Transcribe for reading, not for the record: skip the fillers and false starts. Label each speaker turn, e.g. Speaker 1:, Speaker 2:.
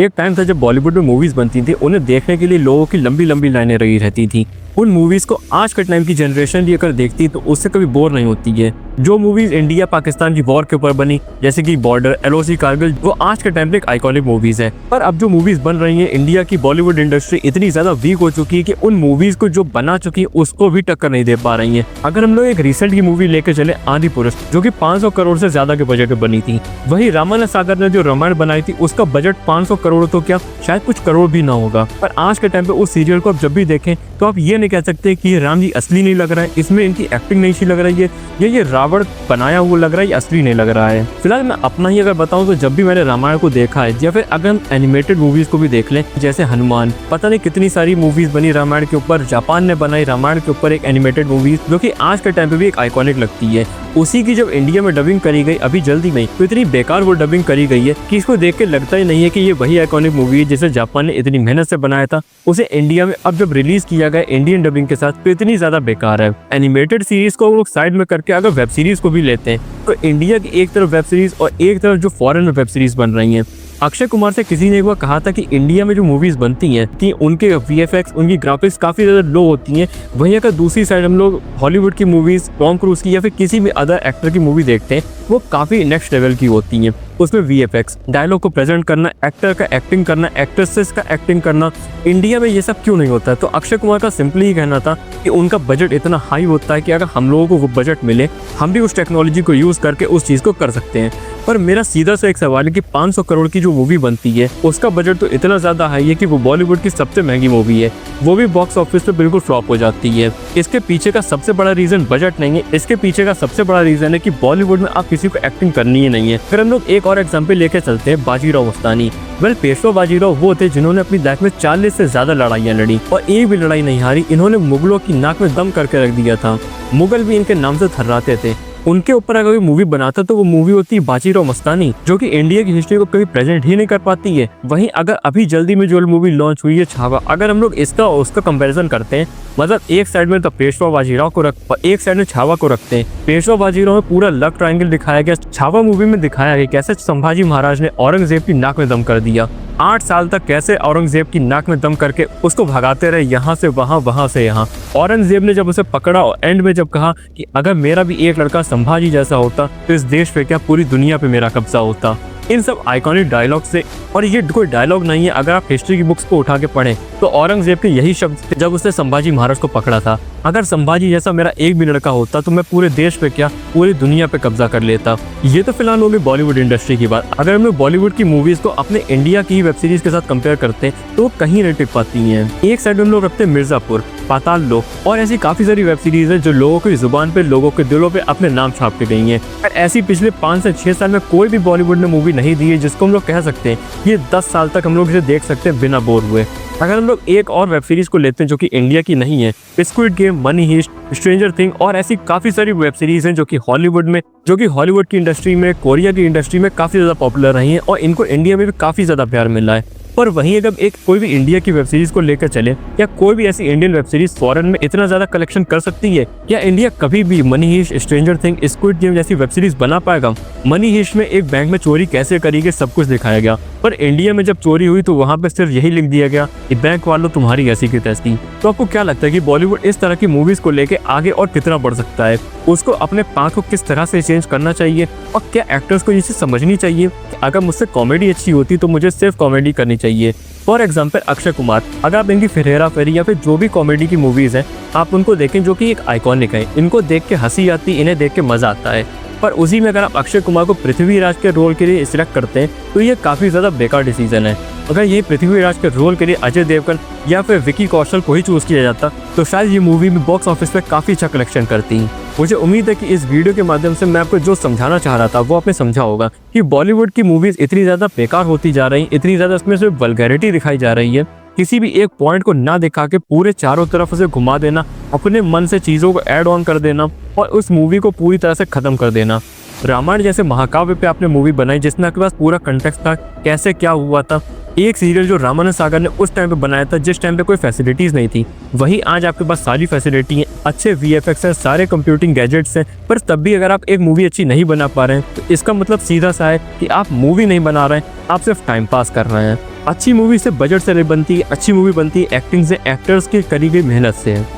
Speaker 1: एक टाइम था जब बॉलीवुड में मूवीज बनती थी, उन्हें देखने के लिए लोगों की लंबी लंबी लाइनें लगी रहती थी। उन मूवीज को आज के टाइम की जनरेशन भी अगर देखती तो उससे कभी बोर नहीं होती है। जो मूवीज इंडिया पाकिस्तान की वॉर के ऊपर बनी, जैसे कि बॉर्डर, एलओसी, कारगिल, वो आज के टाइम पे एक आइकॉनिक मूवीज है। पर अब जो मूवीज बन रही हैं, इंडिया की बॉलीवुड इंडस्ट्री इतनी ज्यादा वीक हो चुकी है कि उन मूवीज को जो बना चुकी है उसको भी टक्कर नहीं दे पा रही है। अगर हम लोग एक रिसेंट की मूवी लेकर चले, आदि पुरुष, जो कि 500 करोड़ से ज्यादा के बजट में बनी थी, वही रामानंद सागर ने जो रामायण बनाई थी उसका बजट 500 करोड़ तो क्या शायद कुछ करोड़ भी ना होगा। पर आज के टाइम पे उस सीरियल को आप जब भी देखें तो आप ये नहीं कह सकते कि ये राम जी असली नहीं लग रहा है, इसमें इनकी एक्टिंग नहीं सी लग रही है, ये रावण बनाया हुआ लग रहा है, ये असली नहीं लग रहा है। फिलहाल मैं अपना ही अगर बताऊं तो जब भी मैंने रामायण को देखा है, या फिर अगर हम एनिमेटेड मूवीज को भी देख लें, जैसे हनुमान, पता नहीं कितनी सारी मूवीज बनी रामायण के ऊपर, जापान ने बनाई रामायण के ऊपर एक एनिमेटेड मूवीज जो कि आज के टाइम पे भी एक आइकॉनिक लगती है। उसी की जब इंडिया में डबिंग करी गई अभी जल्दी में, तो इतनी बेकार वो डबिंग करी गई है कि इसको देख के लगता ही नहीं है कि ये वही आइकॉनिक मूवी है जिसे जापान ने इतनी मेहनत से बनाया था। उसे इंडिया में अब जब रिलीज किया गया इंडियन डबिंग के साथ तो इतनी ज्यादा बेकार है। एनिमेटेड सीरीज को लोग साइड में करके अगर वेब सीरीज को भी लेते हैं तो इंडिया की एक तरफ वेब सीरीज और एक तरफ जो फॉरेन में वेब सीरीज बन रही हैं। अक्षय कुमार से किसी ने एक बार कहा था कि इंडिया में जो मूवीज बनती हैं कि उनके वीएफएक्स, उनकी ग्राफिक्स काफी ज्यादा लो होती हैं, वहीं अगर दूसरी साइड हम लोग हॉलीवुड की मूवीज, टॉम क्रूज की या फिर किसी भी अदर एक्टर की मूवी देखते हैं, वो काफी नेक्स्ट लेवल की होती हैं। उसमें वीएफएक्स, डायलॉग को प्रेजेंट करना, एक्टर का एक्टिंग करना, एक्ट्रेसेस का एक्टिंग करना, इंडिया में ये सब क्यों नहीं होता है? तो अक्षय कुमार का सिंपली ही कहना था कि उनका बजट इतना हाई होता है कि अगर हम लोगों को वो बजट मिले, हम भी उस टेक्नोलॉजी को यूज करके उस चीज को कर सकते हैं। पर मेरा सीधा सा एक सवाल है कि 500 करोड़ की जो मूवी बनती है उसका बजट तो इतना ज्यादा हाई है कि वो बॉलीवुड की सबसे महंगी मूवी है, वो भी बॉक्स ऑफिस पे बिल्कुल फ्लॉप हो जाती है। इसके पीछे का सबसे बड़ा रीजन बजट नहीं है, इसके पीछे का सबसे बड़ा रीजन है कि बॉलीवुड में आप किसी को एक्टिंग करनी ही नहीं है। फिर हम लोग एक और एग्जाम्पल लेके चलते हैं, बाजीराव मस्तानी। पेशवा बाजीराव वो थे जिन्होंने अपनी लाइफ में 40 से ज्यादा लड़ाइयाँ लड़ी और एक भी लड़ाई नहीं हारी। इन्होंने मुगलों की नाक में दम करके रख दिया था, मुगल भी इनके नाम से थर्राते थे। उनके ऊपर अगर कोई मूवी बनाता तो वो मूवी होती है बाजीराव मस्तानी, जो कि इंडिया की हिस्ट्री को कभी प्रेजेंट ही नहीं कर पाती है। वहीं अगर अभी जल्दी में जो मूवी लॉन्च हुई है छावा, अगर हम लोग इसका उसका कंपैरिजन करते हैं, मतलब एक साइड में तो पेशवा बाजीराव को रख और एक साइड में छावा को रखते हैं। पेशवा बाजीराव में पूरा लव ट्रायंगल दिखाया गया, छावा मूवी में दिखाया गया कैसे संभाजी महाराज ने औरंगजेब की नाक में दम कर दिया। 8 साल तक कैसे औरंगजेब की नाक में दम करके उसको भगाते रहे, यहाँ से वहाँ, वहाँ से यहाँ। औरंगजेब ने जब उसे पकड़ा और एंड में जब कहा कि अगर मेरा भी एक लड़का संभाजी जैसा होता तो इस देश पे क्या पूरी दुनिया पे मेरा कब्जा होता। इन सब आइकॉनिक डायलॉग से, और ये कोई डायलॉग नहीं है, अगर आप हिस्ट्री की बुक्स को उठा के पढ़ें तो औरंगजेब के यही शब्द थे जब उसने संभाजी महाराज को पकड़ा था, अगर संभाजी जैसा मेरा एक भी लड़का होता तो मैं पूरे देश पे क्या पूरी दुनिया पे कब्जा कर लेता। ये तो फिलहाल होगी बॉलीवुड इंडस्ट्री की बात। अगर हम लोग बॉलीवुड की मूवीज को अपने इंडिया की वेब सीरीज के साथ कंपेयर करते हैं तो कहीं नहीं टिक पाती हैं। एक साइड हम लोग रखते हैं मिर्जापुर, पाताल लोक और ऐसी काफी सारी वेब सीरीज है जो लोगों की जुबान पे, लोगों के दिलों पे अपने नाम छाप के गई हैं। और ऐसी पिछले 5 से 6 साल में कोई भी बॉलीवुड ने मूवी नहीं दी है जिसको हम लोग कह सकते हैं ये 10 साल तक हम लोग इसे देख सकते हैं बिना बोर हुए। अगर हम लोग एक और वेब सीरीज को लेते हैं जो कि इंडिया की नहीं है, squid game, money heist, stranger thing और ऐसी काफी सारी वेब सीरीज हैं जो कि हॉलीवुड की इंडस्ट्री में, कोरिया की इंडस्ट्री में काफी ज्यादा पॉपुलर रही हैं और इनको इंडिया में भी काफी ज्यादा प्यार मिला है। पर वहीं अगर एक कोई भी इंडिया की वेब सीरीज को लेकर चले या कोई भी ऐसी इंडियन वेब सीरीज फॉरेन में इतना ज्यादा कलेक्शन कर सकती है, या इंडिया कभी भी money heist, stranger thing, squid game जैसी वेब सीरीज बना पाएगा? मनी हीस्ट में एक बैंक में चोरी कैसे करी गई सब कुछ दिखाया गया, पर इंडिया में जब चोरी हुई तो वहां पे सिर्फ यही लिख दिया गया कि बैंक वालों तुम्हारी ऐसी की तैसी। तो आपको क्या लगता है कि बॉलीवुड इस तरह की मूवीज को लेके आगे और कितना बढ़ सकता है? उसको अपने पाथ को किस तरह से चेंज करना चाहिए और क्या एक्टर्स को ये चीज समझनी चाहिए कि अगर मुझसे कॉमेडी अच्छी होती तो मुझे सिर्फ कॉमेडी करनी चाहिए। फॉर एग्जाम्पल अक्षय कुमार, अगर आप इनकी फिर हेरा फेरी या फिर जो भी कॉमेडी की मूवीज हैं आप उनको देखें जो कि एक आइकॉनिक है, इनको देख के हंसी आती, इन्हें देख के मजा आता है। पर उसी में अगर आप अक्षय कुमार को पृथ्वीराज के रोल के लिए सिलेक्ट करते हैं तो ये काफी ज्यादा बेकार डिसीजन है। अगर ये पृथ्वीराज के रोल के लिए अजय देवगन या फिर विकी कौशल को ही चूज किया जाता तो शायद ये मूवी भी बॉक्स ऑफिस पे काफी अच्छा कलेक्शन करती। मुझे उम्मीद है कि इस वीडियो के माध्यम से मैं आपको जो समझाना चाह रहा था वो आपने समझा होगा कि बॉलीवुड की मूवीज इतनी ज्यादा बेकार होती जा रही, इतनी ज्यादा इसमें से वल्गैरिटी दिखाई जा रही है, किसी भी एक पॉइंट को ना दिखा के पूरे चारों तरफ से घुमा देना, अपने मन से चीजों को ऐड ऑन कर देना और उस मूवी को पूरी तरह से खत्म कर देना। रामायण जैसे महाकाव्य पे आपने मूवी बनाई जिसमें आपके पास पूरा कंटेक्स्ट था, कैसे क्या हुआ था, एक सीरियल जो रामानंद सागर ने उस टाइम पे बनाया था जिस टाइम पे कोई फैसिलिटीज़ नहीं थी, वहीं आज आपके पास सारी फैसिलिटी हैं, अच्छे वीएफएक्स है, सारे कंप्यूटिंग गैजेट्स हैं, पर तब भी अगर आप एक मूवी अच्छी नहीं बना पा रहे हैं तो इसका मतलब सीधा सा है कि आप मूवी नहीं बना रहे हैं, आप सिर्फ टाइम पास कर रहे हैं। अच्छी मूवी से बजट से नहीं बनती, अच्छी मूवी बनती एक्टिंग से, एक्टर्स की करी गई मेहनत से है।